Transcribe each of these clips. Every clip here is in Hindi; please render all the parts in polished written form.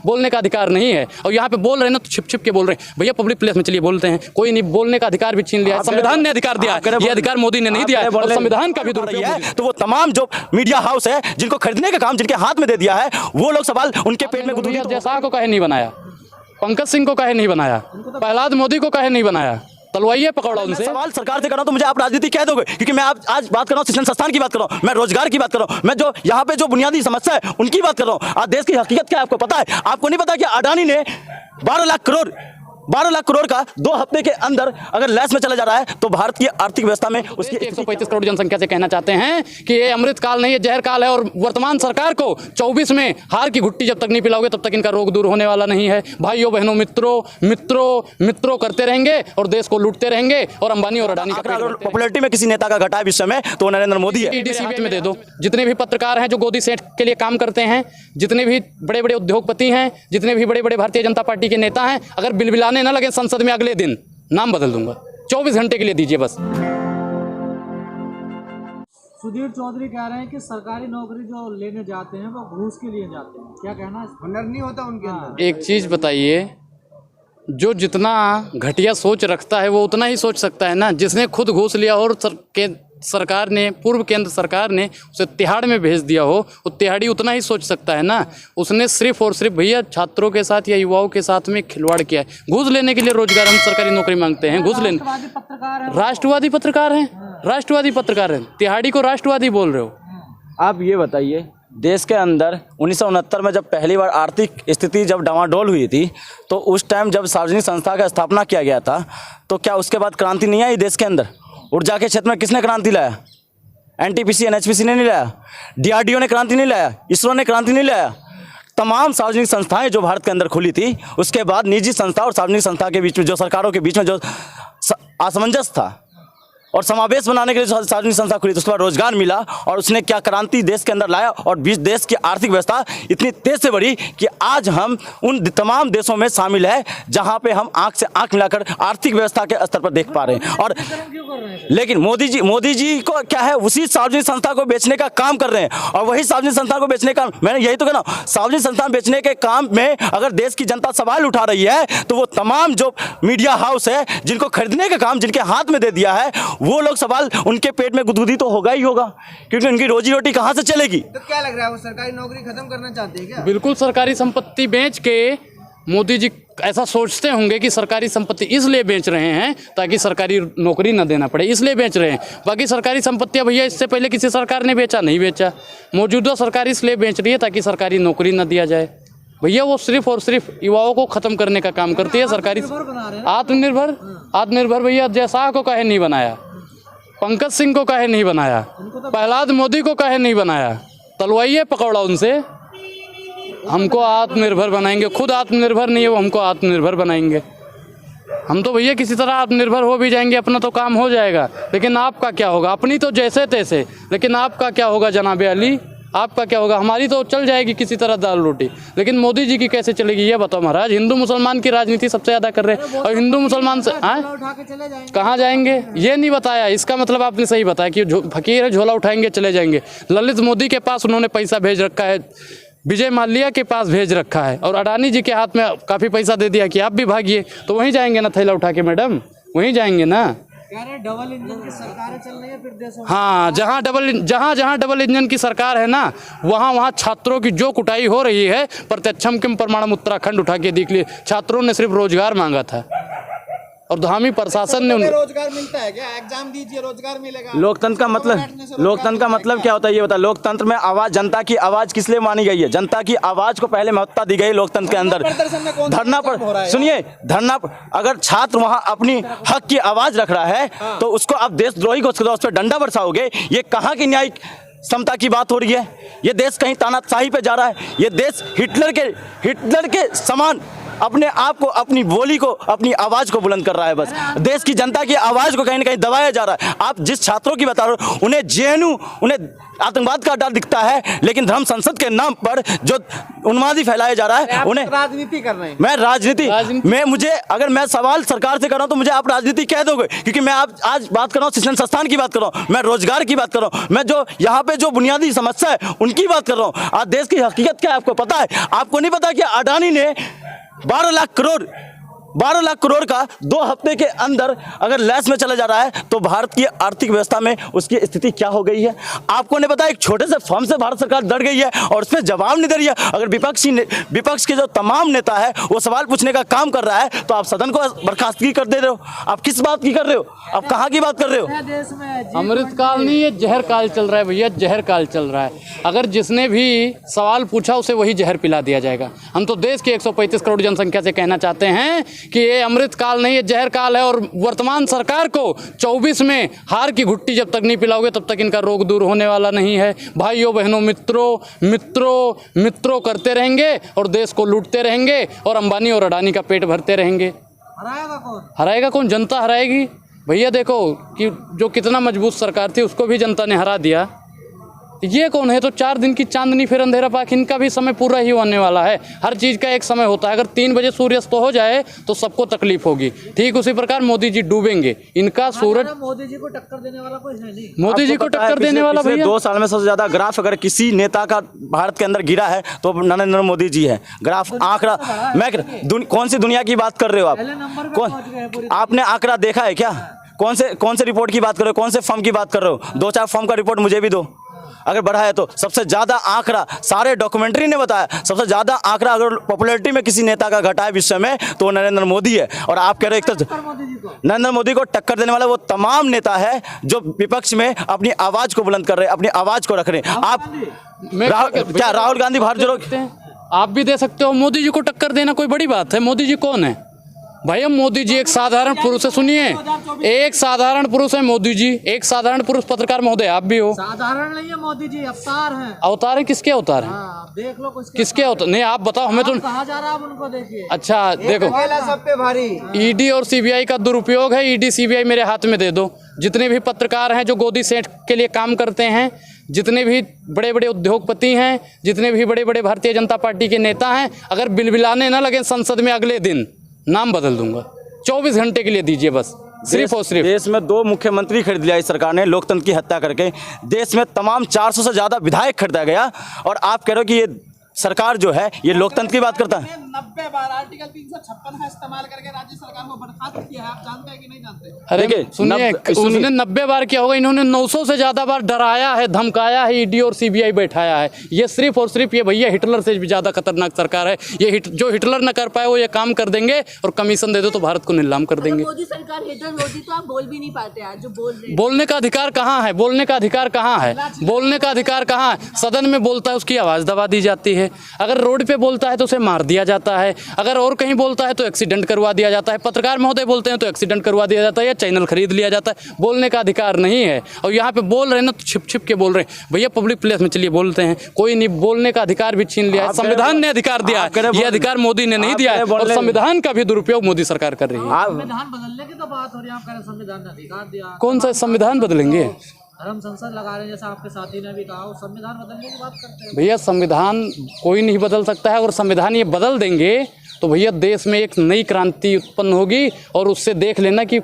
बोलने का अधिकार नहीं है। और यहाँ पे बोल रहे हैं ना तो छिप छिप के बोल रहे हैं। भैया पब्लिक प्लेस में चलिए बोलते हैं, कोई नहीं, बोलने का अधिकार भी छीन लिया है। संविधान ने अधिकार दिया है, ये अधिकार मोदी ने नहीं दिया है और संविधान का भी दुरुपयोग है। तो वो तमाम जो मीडिया हाउस है जिनको खरीदने का काम जिनके हाथ में दे दिया है, वो लोग सवाल उनके पेट में गुदगुदी। जैसा को कहे नहीं बनाया, पंकज सिंह को कहे नहीं बनाया, प्रहलाद मोदी को कहे नहीं बनाया, तलवाइए पकड़ो उनसे। सवाल सरकार से कर रहा हूं तो मुझे आप राजनीति कह दोगे, क्योंकि मैं आज बात कर रहा हूं शिक्षण संस्थान की बात कर रहा हूं, मैं रोजगार की बात कर रहा हूं, मैं जो यहाँ पे जो बुनियादी समस्या है उनकी बात कर रहा हूं। आज देश की हकीकत क्या है आपको पता है? आपको नहीं पता कि अडानी ने 12 लाख करोड़ का 2 हफ्ते के अंदर अगर लैस में चला जा रहा है तो भारत की आर्थिक व्यवस्था में उसकी 135 करोड़ जनसंख्या से कहना चाहते हैं कि ये अमृत काल नहीं है, जहर काल है। और वर्तमान सरकार को 24 में हार की घुट्टी जब तक नहीं पिलाओगे तब तक इनका रोग दूर होने वाला नहीं है। भाइयों बहनों मित्रों करते रहेंगे और देश को लूटते रहेंगे। और अंबानी और अडानी का पॉपुलैरिटी में किसी नेता का घटा है इस समय तो नरेंद्र मोदी है। ईडी में दे दो। जितने भी पत्रकार हैं जो गोदी सेठ के लिए काम करते हैं, जितने भी बड़े बड़े उद्योगपति हैं, जितने भी बड़े बड़े भारतीय जनता पार्टी के नेता हैं, अगर बिलबिलाने न लगे संसद में अगले दिन नाम बदल दूंगा। 24 घंटे के लिए दीजिए बस। सुधीर चौधरी कह रहे हैं कि सरकारी नौकरी जो लेने जाते हैं वो घूस के लिए जाते हैं, क्या कहना है? हुनर नहीं होता उनके अंदर। एक चीज बताइए, जो जितना घटिया सोच रखता है वो उतना ही सोच सकता है ना। जिसने खुद घूस लिया और सरकार ने, पूर्व केंद्र सरकार ने उसे तिहाड़ में भेज दिया हो, वो तिहाड़ी उतना ही सोच सकता है ना। उसने सिर्फ और सिर्फ भैया छात्रों के साथ या युवाओं के साथ में खिलवाड़ किया है। घूस लेने के लिए रोजगार, हम सरकारी नौकरी मांगते हैं, घूस लेने। राष्ट्रवादी पत्रकार हैं, तिहाड़ी को राष्ट्रवादी बोल रहे हो आप। ये बताइए, देश के अंदर 1969 में जब पहली बार आर्थिक स्थिति जब डामाडोल हुई थी तो उस टाइम जब सार्वजनिक संस्था का स्थापना किया गया था तो क्या उसके बाद क्रांति नहीं आई देश के अंदर? ऊर्जा के क्षेत्र में किसने क्रांति लाया? एनटीपीसी एनएचपीसी ने नहीं लाया, डीआरडीओ ने क्रांति नहीं लाया, इसरो ने क्रांति नहीं लाया। तमाम सार्वजनिक संस्थाएं जो भारत के अंदर खुली थी, उसके बाद निजी संस्था और सार्वजनिक संस्था के बीच में जो सरकारों के बीच में जो असमंजस था और समावेश बनाने के लिए सार्वजनिक संस्था खुली, तो उसके बाद रोजगार मिला और उसने क्या क्रांति देश के अंदर लाया और देश की आर्थिक व्यवस्था इतनी तेज से बढ़ी कि आज हम उन तमाम देशों में शामिल है जहां पे हम आंख से आंख मिलाकर आर्थिक व्यवस्था के स्तर पर देख पा रहे हैं। और लेकिन मोदी जी को क्या है, उसी सार्वजनिक संस्था को बेचने का काम कर रहे हैं। और वही सार्वजनिक संस्था को बेचने का, मैंने यही तो कहना, सार्वजनिक संस्था बेचने के काम में अगर देश की जनता सवाल उठा रही है तो वो तमाम जो मीडिया हाउस है जिनको खरीदने का काम जिनके हाथ में दे दिया है, वो लोग सवाल उनके पेट में गुदगुदी तो होगा ही होगा, क्योंकि उनकी रोजी रोटी कहां से चलेगी। तो क्या लग रहा है, वो सरकारी नौकरी खत्म करना चाहते हैं क्या? बिल्कुल, सरकारी संपत्ति बेच के मोदी जी ऐसा सोचते होंगे कि सरकारी संपत्ति इसलिए बेच रहे हैं ताकि सरकारी नौकरी न देना पड़े, इसलिए बेच रहे हैं। बाकी सरकारी संपत्तियां भैया इससे पहले किसी सरकार ने बेचा नहीं बेचा, मौजूदा सरकार इसलिए बेच रही है ताकि सरकारी नौकरी न दिया जाए। भैया वो सिर्फ और सिर्फ युवाओं को खत्म करने का काम करती है सरकारी। आत्मनिर्भर भैया जैसा को कहे नहीं बनाया, पंकज सिंह को कहे नहीं बनाया, प्रहलाद मोदी को कहे नहीं बनाया, तलवाइए पकौड़ा उनसे। हमको आत्मनिर्भर बनाएंगे, खुद आत्मनिर्भर नहीं है वो, हमको आत्मनिर्भर बनाएंगे। हम तो भैया किसी तरह आत्मनिर्भर हो भी जाएंगे, अपना तो काम हो जाएगा, लेकिन आपका क्या होगा? अपनी तो जैसे तैसे, लेकिन आपका क्या होगा जनाबे अली? आपका क्या होगा? हमारी तो चल जाएगी किसी तरह दाल रोटी, लेकिन मोदी जी की कैसे चलेगी ये बताओ महाराज। हिंदू मुसलमान की राजनीति सबसे ज़्यादा कर रहे हैं और हिंदू मुसलमान से कहाँ जाएंगे ये नहीं बताया। इसका मतलब आपने सही बताया कि फकीर है, झोला उठाएंगे चले जाएंगे। ललित मोदी के पास उन्होंने पैसा भेज रखा है, विजय माल्या के पास भेज रखा है और अडानी जी के हाथ में काफ़ी पैसा दे दिया कि आप भी भागिए, तो वहीं जाएंगे ना थैला उठा के मैडम, वहीं जाएंगे ना। डबल इंजन की सरकार चल रही है फिर देशों। हाँ, जहाँ डबल इंजन की सरकार है ना, वहाँ छात्रों की जो कुटाई हो रही है, प्रत्यक्षम किम प्रमाणम उत्तराखंड उठा के देख लिए। छात्रों ने सिर्फ रोजगार मांगा था और धामी प्रशासन ने रोजगार मिलता है क्या? एग्जाम दीजिए रोजगार मिलेगा। लोकतंत्र का मतलब क्या होता है ये बता। लोकतंत्र में आवाज, जनता की आवाज किस लिए मानी गई है? जनता की आवाज को पहले महत्वता दी गई लोकतंत्र के अंदर। धरना पर सुनिए, धरना पर अगर छात्र वहां अपनी हक की आवाज रख रहा है तो उसको आप देशद्रोही को उस पर डंडा बरसाओगे, ये कहाँ की न्यायिक समता की बात हो रही है? ये देश कहीं तानाशाही पे जा रहा है। ये देश हिटलर के समान अपने आप को, अपनी बोली को, अपनी आवाज़ को बुलंद कर रहा है। बस देश की जनता की आवाज़ को कहीं ना कहीं दबाया जा रहा है। आप जिस छात्रों की बता रहे हो, उन्हें जेएनयू, उन्हें आतंकवाद का डर दिखता है, लेकिन धर्म संसद के नाम पर जो उन्मादी फैलाया जा रहा है, उन्हें राजनीति कर रहे हैं। मैं राजनीति मैं मुझे अगर मैं सवाल सरकार से कर रहा हूं तो मुझे आप राजनीति कह दोगे, क्योंकि मैं आज बात कर रहा हूं, शिक्षण संस्थान की बात कर रहा हूं, मैं रोजगार की बात कर रहा हूं, मैं जो यहाँ पे जो बुनियादी समस्या है उनकी बात कर रहा हूं। आज देश की हकीकत क्या है आपको पता है? आपको नहीं पता कि अडानी ने 12 लाख करोड़ का 2 हफ्ते के अंदर अगर लैस में चला जा रहा है तो भारत की आर्थिक व्यवस्था में उसकी स्थिति क्या हो गई है? आपको नहीं पता? एक छोटे से फर्म से भारत सरकार डर गई है और उसमें जवाब नहीं दे रही है। अगर विपक्ष के जो तमाम नेता है वो सवाल पूछने का काम कर रहा है तो आप सदन को बर्खास्तगी कर दे रहे हो। आप किस बात की कर रहे हो? आप कहाँ की बात कर रहे हो? देश में अमृतकाल नहीं, ये जहर काल चल रहा है भैया, जहर काल चल रहा है। अगर जिसने भी सवाल पूछा उसे वही जहर पिला दिया जाएगा। हम तो देश की 135 करोड़ जनसंख्या से कहना चाहते हैं कि ये अमृत काल नहीं, ये जहर काल है। और वर्तमान सरकार को 24 में हार की घुट्टी जब तक नहीं पिलाओगे तब तक इनका रोग दूर होने वाला नहीं है। भाइयों बहनों, मित्रों करते रहेंगे और देश को लूटते रहेंगे और अंबानी और अडानी का पेट भरते रहेंगे। हराएगा कौन? हराएगा कौन? जनता हराएगी भैया। देखो कि जो कितना मजबूत सरकार थी उसको भी जनता ने हरा दिया। ये कौन है? तो 4 दिन की चांदनी फिर अंधेरा पाक, इनका भी समय पूरा ही होने वाला है। हर चीज़ का एक समय होता है। अगर 3 बजे सूर्यास्त हो जाए तो सबको तकलीफ होगी। ठीक उसी प्रकार मोदी जी डूबेंगे। इनका सूरज मोदी जी को टक्कर देने वाला कोई है नहीं। मोदी जी को टक्कर देने वाला भैया 2 साल में सबसे ज्यादा ग्राफ अगर किसी नेता का भारत के अंदर गिरा है तो नरेंद्र मोदी जी है। ग्राफ आंकड़ा, मैं कौन सी दुनिया की बात कर रहे हो आप? कौन आपने आंकड़ा देखा है क्या? कौन से रिपोर्ट की बात कर रहे हो? कौन से फर्म की बात कर रहे हो? 2-4 फर्म का रिपोर्ट मुझे भी दो अगर बढ़ा है तो। सबसे ज्यादा आंकड़ा सारे डॉक्यूमेंट्री ने बताया, सबसे ज्यादा आंकड़ा अगर पॉपुलैरिटी में किसी नेता का घटा है विश्व में तो नरेंद्र मोदी है। और आप कह रहे हो नरेंद्र मोदी को टक्कर देने वाला वो तमाम नेता है जो विपक्ष में अपनी आवाज को बुलंद कर रहे हैं, अपनी आवाज को रख रहे हैं। आप क्या राहुल गांधी भारत जोड़ो? आप भी दे सकते हो। मोदी जी को टक्कर देना कोई बड़ी बात है? मोदी जी कौन है भैया? मोदी जी एक साधारण पुरुष है। सुनिए, एक साधारण पुरुष है मोदी जी, एक साधारण पुरुष पत्रकार महोदय आप भी हो। साधारण नहीं है मोदी जी, अवतार हैं। अवतार है? किसके अवतार है? देख लो किसके अवतार? नहीं आप बताओ हमें तो। कहा जा रहा है उनको, देखिए। अच्छा देखो, सब पे भारी ईडी और सीबीआई का दुरुपयोग है। ईडी सीबीआई मेरे हाथ में दे दो। जितने भी पत्रकार हैं जो गोदी सेठ के लिए काम करते हैं, जितने भी बड़े बड़े उद्योगपति हैं, जितने भी बड़े बड़े भारतीय जनता पार्टी के नेता हैं, अगर बिलबिलाने न लगे संसद में अगले दिन नाम बदल दूंगा। 24 घंटे के लिए दीजिए बस, सिर्फ और सिर्फ। देश में 2 मुख्यमंत्री खरीद लिया इस सरकार ने लोकतंत्र की हत्या करके। देश में तमाम 400 से ज्यादा विधायक खरीदा गया और आप कह रहे हो कि ये सरकार जो है ये लोकतंत्र की बात करता है। 90 बार आर्टिकल 356 का इस्तेमाल करके राज्य सरकार को बर्खास्त किया है। आप जानते हैं कि नहीं जानते? अरे सुनिए, उसने 90 बार किया होगा, इन्होंने 900 से ज्यादा बार डराया है, धमकाया है, ईडी और सीबीआई बैठाया है। ये सिर्फ और सिर्फ ये भैया हिटलर से भी ज्यादा खतरनाक सरकार है। ये जो हिटलर न कर पाए वो ये काम कर देंगे और कमीशन दे दो तो भारत को नीलाम कर देंगे। मोदी सरकार हिटलर होती तो आप बोल भी नहीं पाते आज जो बोल रहे हैं। बोलने का अधिकार कहाँ है? बोलने का अधिकार कहाँ है? बोलने का अधिकार कहाँ है? सदन में बोलता है उसकी आवाज़ दबा दी जाती है। अगर रोड पे बोलता है तो उसे मार दिया जाता है। अगर और कहीं बोलता है तो एक्सीडेंट करवा दिया जाता है। पत्रकार महोदय बोलते हैं तो एक्सीडेंट करवा दिया जाता है या चैनल खरीद लिया जाता है। बोलने का अधिकार नहीं है। और यहाँ पे बोल रहे हैं ना तो छिप छिप के बोल रहे हैं। भैया पब्लिक प्लेस में चलिए बोलते हैं, कोई नहीं। बोलने का अधिकार भी छीन लिया है। संविधान ने अधिकार दिया है, ये अधिकार मोदी ने नहीं दिया है। और संविधान का भी दुरुपयोग मोदी सरकार कर रही है। संविधान बदलने की तो बात हो रही है, आप कह रहे हैं संविधान ने अधिकार दिया। कौन सा संविधान बदलेंगे? धर्म संसद लगा रहे हैं, जैसा आपके साथी ने भी कहा, वो संविधान बदलने की बात करते हैं। भैया संविधान कोई नहीं बदल सकता है। और संविधान ये बदल देंगे तो भैया देश में एक नई क्रांति उत्पन्न होगी और उससे देख लेना कि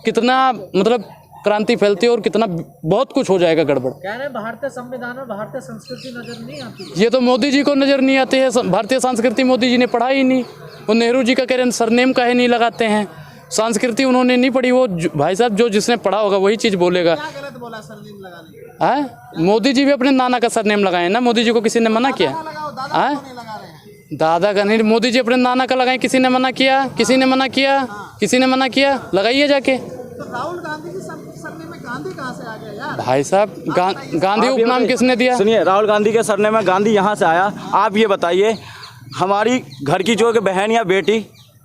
कितना मतलब क्रांति फैलती है और कितना बहुत कुछ हो जाएगा गड़बड़। कह रहे हैं भारतीय संविधान और भारतीय संस्कृति नजर नहीं आती। ये तो मोदी जी को नजर नहीं आती है। भारतीय संस्कृति मोदी जी ने पढ़ा ही नहीं। वो नेहरू जी का कह रहे हैं सरनेम काहे नहीं लगाते हैं। संस्कृति उन्होंने नहीं पढ़ी। वो भाई साहब जो जिसने पढ़ा होगा वही चीज़ बोलेगा। क्या गलत बोला सरनेम लगाने? है मोदी जी भी अपने नाना का सरनेम लगाए ना। मोदी जी को किसी ने मना किया? दादा का नहीं, मोदी जी अपने नाना का लगाए। किसी ने मना किया? किसी ने मना किया? किसी ने मना किया? लगाइए जाके। तो राहुल गांधी की सरनेम में गांधी कहाँ से आ गया यार? भाई साहब गांधी उपनाम किसने दिया? सुनिए, राहुल गांधी के सरनेम में गांधी यहाँ से आया। आप ये बताइए, हमारी घर की जो बहन या बेटी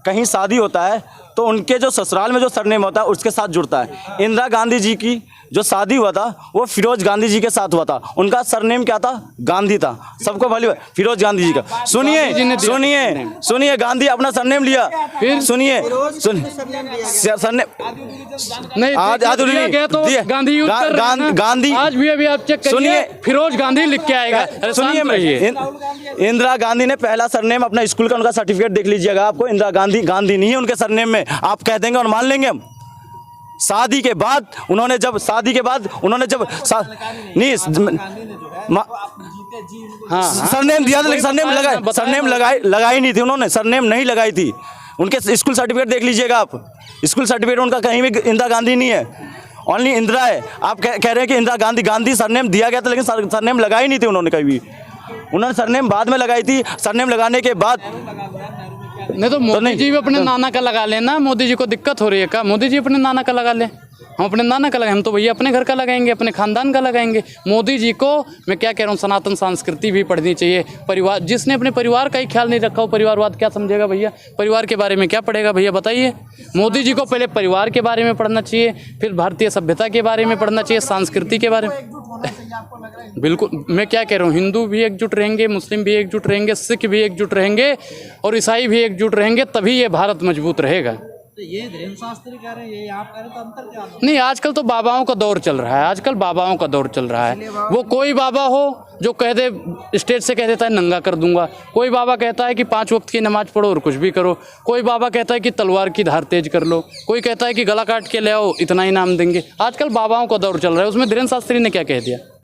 कहीं शादी होता है तो उनके जो ससुराल में जो सरनेम होता है उसके साथ जुड़ता है। इंदिरा गांधी जी की जो शादी हुआ था वो फिरोज गांधी जी के साथ हुआ था, उनका सरनेम क्या था? गांधी था। सबको भली फिरोज गांधी जी का। सुनिए गांधी अपना सरनेम लिया, फिर सुनिए सरनेम नहीं दिया गया तो गांधी यूज कर रहे हैं ना। गांधी आज भी अभी आप चेक करिए, सुनिए, फिरोज गांधी लिख के आएगा। सुनिए, इंदिरा गांधी ने पहला सरनेम अपना स्कूल का उनका सर्टिफिकेट देख लीजिएगा आपको, इंदिरा गांधी गांधी नहीं है उनके सरनेम में। आप कह देंगे और मान लेंगे हम। शादी के बाद उन्होंने जब सरनेम दिया था, लेकिन सरनेम लगाई नहीं थी उन्होंने, सरनेम नहीं लगाई थी। उनके स्कूल सर्टिफिकेट देख लीजिएगा आप, स्कूल सर्टिफिकेट उनका कहीं भी इंदिरा गांधी नहीं है, ओनली इंदिरा है। आप कह रहे हैं कि इंदिरा गांधी सरनेम दिया गया था, लेकिन सरनेम लगाई नहीं थी उन्होंने कहीं भी। उन्होंने सरनेम बाद में लगाई थी। सरनेम लगाने के बाद नहीं तो मोदी जी भी अपने नाना का लगा लेना। मोदी जी को दिक्कत हो रही है क्या? मोदी जी अपने नाना का लगा ले, हम अपने नाना का लगाएं। हम तो भैया अपने घर का लगाएंगे, अपने खानदान का लगाएंगे। मोदी जी को मैं क्या कह रहा हूँ, सनातन संस्कृति भी पढ़नी चाहिए। परिवार, जिसने अपने परिवार का ही ख्याल नहीं रखा हो, परिवारवाद क्या समझेगा भैया? परिवार के बारे में क्या पढ़ेगा भैया, बताइए। मोदी जी को पहले परिवार के बारे में पढ़ना चाहिए, फिर भारतीय सभ्यता के बारे में पढ़ना चाहिए, संस्कृति के बारे में। बिल्कुल, मैं क्या कह रहा हूँ, हिंदू भी एकजुट रहेंगे, मुस्लिम भी एकजुट रहेंगे, सिख भी एकजुट रहेंगे और ईसाई भी एकजुट रहेंगे, तभी ये भारत मजबूत रहेगा। तो ये धीरेन्द्र शास्त्री कह रहे हैं, ये आप कह रहे हैं, तो अंतर क्या है? नहीं, आजकल तो बाबाओं का दौर चल रहा है, आजकल बाबाओं का दौर चल रहा है। वो कोई बाबा हो जो कह दे, स्टेज से कह देता है नंगा कर दूंगा, कोई बाबा कहता है कि 5 वक्त की नमाज पढ़ो और कुछ भी करो, कोई बाबा कहता है कि तलवार की धार तेज कर लो, कोई कहता है कि गला काट के ले आओ इतना इनाम देंगे। आजकल बाबाओं का दौर चल रहा है, उसमें धीरेन्द्र शास्त्री ने क्या कह दिया?